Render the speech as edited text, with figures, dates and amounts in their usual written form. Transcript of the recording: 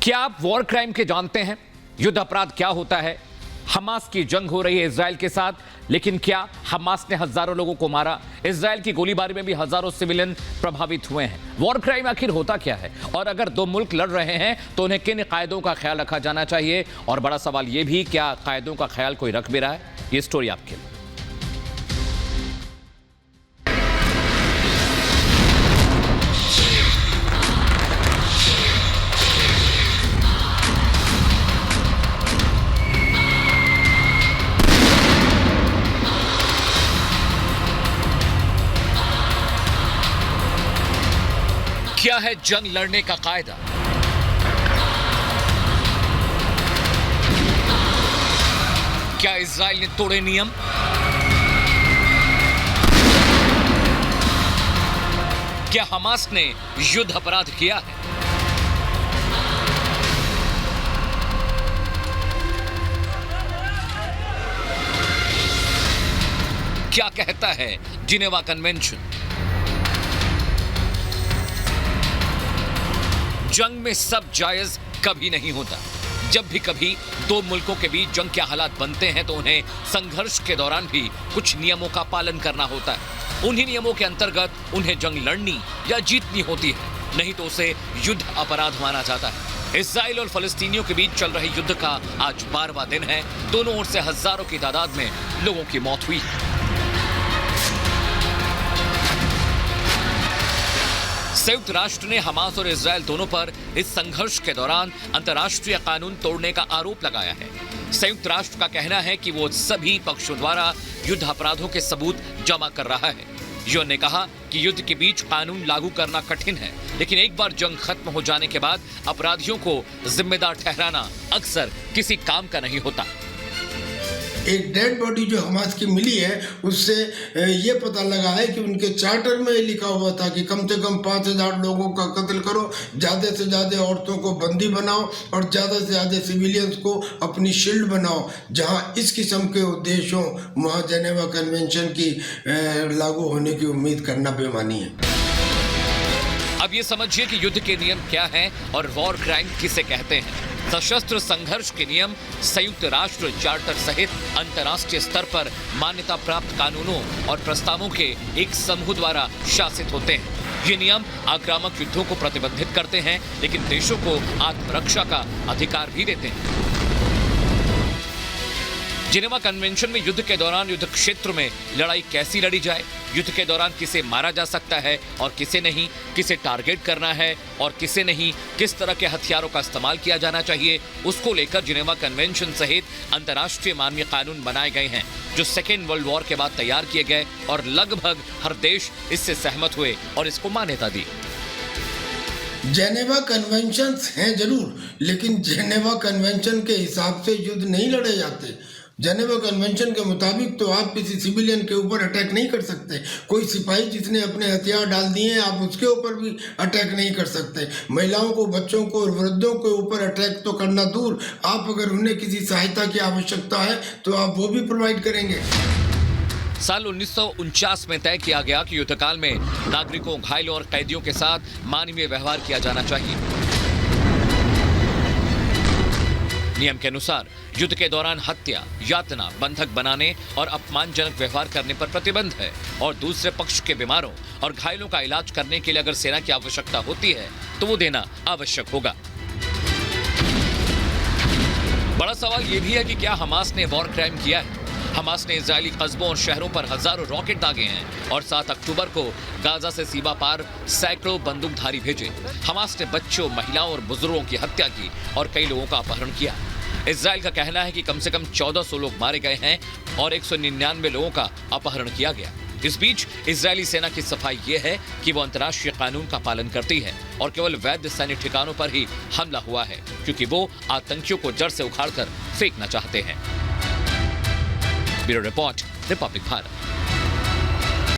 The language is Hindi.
क्या आप वॉर क्राइम के जानते हैं? युद्ध अपराध क्या होता है? हमास की जंग हो रही है इजराइल के साथ, लेकिन क्या हमास ने हजारों लोगों को मारा? इजराइल की गोलीबारी में भी हजारों सिविलियन प्रभावित हुए हैं। वॉर क्राइम आखिर होता क्या है? और अगर दो मुल्क लड़ रहे हैं तो उन्हें किन कायदों का ख्याल रखा जाना चाहिए? और बड़ा सवाल यह भी, क्या कायदों का ख्याल कोई रख भी रहा है? ये स्टोरी आपके लिए। क्या है जंग लड़ने का कायदा? क्या इजराइल ने तोड़े नियम? क्या हमास ने युद्ध अपराध किया है? क्या कहता है जिनेवा कन्वेंशन? जंग में सब जायज कभी नहीं होता। जब भी कभी दो मुल्कों के बीच जंग के हालात बनते हैं तो उन्हें संघर्ष के दौरान भी कुछ नियमों का पालन करना होता है। उन्हीं नियमों के अंतर्गत उन्हें जंग लड़नी या जीतनी होती है, नहीं तो उसे युद्ध अपराध माना जाता है। इजराइल और फलस्तीनियों के बीच चल रहे युद्ध का आज 12वां दिन है। दोनों ओर से हजारों की तादाद में लोगों की मौत हुई है। संयुक्त राष्ट्र ने हमास और इजराइल दोनों पर इस संघर्ष के दौरान अंतर्राष्ट्रीय कानून तोड़ने का आरोप लगाया है। संयुक्त राष्ट्र का कहना है कि वो सभी पक्षों द्वारा युद्ध अपराधों के सबूत जमा कर रहा है। यूएन ने कहा कि युद्ध के बीच कानून लागू करना कठिन है, लेकिन एक बार जंग खत्म हो जाने के बाद अपराधियों को जिम्मेदार ठहराना अक्सर किसी काम का नहीं होता। एक डेड बॉडी जो हमास की मिली है, उससे ये पता लगा है कि उनके चार्टर में लिखा हुआ था कि कम से कम 5000 लोगों का कत्ल करो, ज़्यादा से ज़्यादा औरतों को बंदी बनाओ और ज़्यादा से ज़्यादा सिविलियंस को अपनी शील्ड बनाओ। जहां इस किस्म के उद्देश्यों वहाँ जेनेवा कन्वेंशन की लागू होने की उम्मीद करना बेमानी है। अब ये समझिए कि युद्ध के नियम क्या हैं और वॉर क्राइम किसे कहते हैं। सशस्त्र संघर्ष के नियम संयुक्त राष्ट्र चार्टर सहित अंतर्राष्ट्रीय स्तर पर मान्यता प्राप्त कानूनों और प्रस्तावों के एक समूह द्वारा शासित होते हैं। ये नियम आक्रामक युद्धों को प्रतिबंधित करते हैं, लेकिन देशों को आत्मरक्षा का अधिकार भी देते हैं। जिनेवा कन्वेंशन में युद्ध के दौरान युद्ध क्षेत्र में लड़ाई कैसी लड़ी जाए, युद्ध के दौरान किसे मारा जा सकता है और किसे नहीं, किसे टारगेट करना है और किसे नहीं, किस तरह के हथियारों का इस्तेमाल किया जाना चाहिए, उसको लेकर जिनेवा कन्वेंशन सहित अंतर्राष्ट्रीय मानवीय कानून बनाए गए हैं, जो सेकेंड वर्ल्ड वॉर के बाद तैयार किए गए और लगभग हर देश इससे सहमत हुए और इसको मान्यता दी। जेनेवा कन्वेंशन हैं जरूर, लेकिन जेनेवा कन्वेंशन के हिसाब से युद्ध नहीं लड़े जाते। जेनेवा कन्वेंशन के मुताबिक तो आप किसी सिविलियन के ऊपर अटैक नहीं कर सकते। कोई सिपाही जिसने अपने हथियार डाल दिए हैं, आप उसके ऊपर भी अटैक नहीं कर सकते। महिलाओं को, बच्चों को और वृद्धों के ऊपर अटैक तो करना दूर, आप अगर उन्हें किसी सहायता की आवश्यकता है तो आप वो भी प्रोवाइड करेंगे। साल 1949 में तय किया गया कि युद्धकाल में नागरिकों, घायलों और कैदियों के साथ मानवीय व्यवहार किया जाना चाहिए। नियम के अनुसार युद्ध के दौरान हत्या, यातना, बंधक बनाने और अपमानजनक व्यवहार करने पर प्रतिबंध है और दूसरे पक्ष के बीमारों और घायलों का इलाज करने के लिए अगर सेना की आवश्यकता होती है तो वो देना आवश्यक होगा। बड़ा सवाल यह भी है कि क्या हमास ने वॉर क्राइम किया है? हमास ने इजरायली कस्बों और शहरों पर हजारों रॉकेट दागे हैं और 7 अक्टूबर को गाजा से सीमा पार सैकड़ों बंदूकधारी भेजे। हमास ने बच्चों, महिलाओं और बुजुर्गों की हत्या की और कई लोगों का अपहरण किया। इजराइल का कहना है कि कम से कम 1400 लोग मारे गए हैं और 199 लोगों का अपहरण किया गया। इस बीच इजरायली सेना की सफाई ये है कि वो अंतर्राष्ट्रीय कानून का पालन करती है और केवल वैध सैन्य ठिकानों पर ही हमला हुआ है, क्योंकि वो आतंकियों को जड़ से उखाड़कर फेंकना चाहते हैं। Bureau report, Republic Bharat.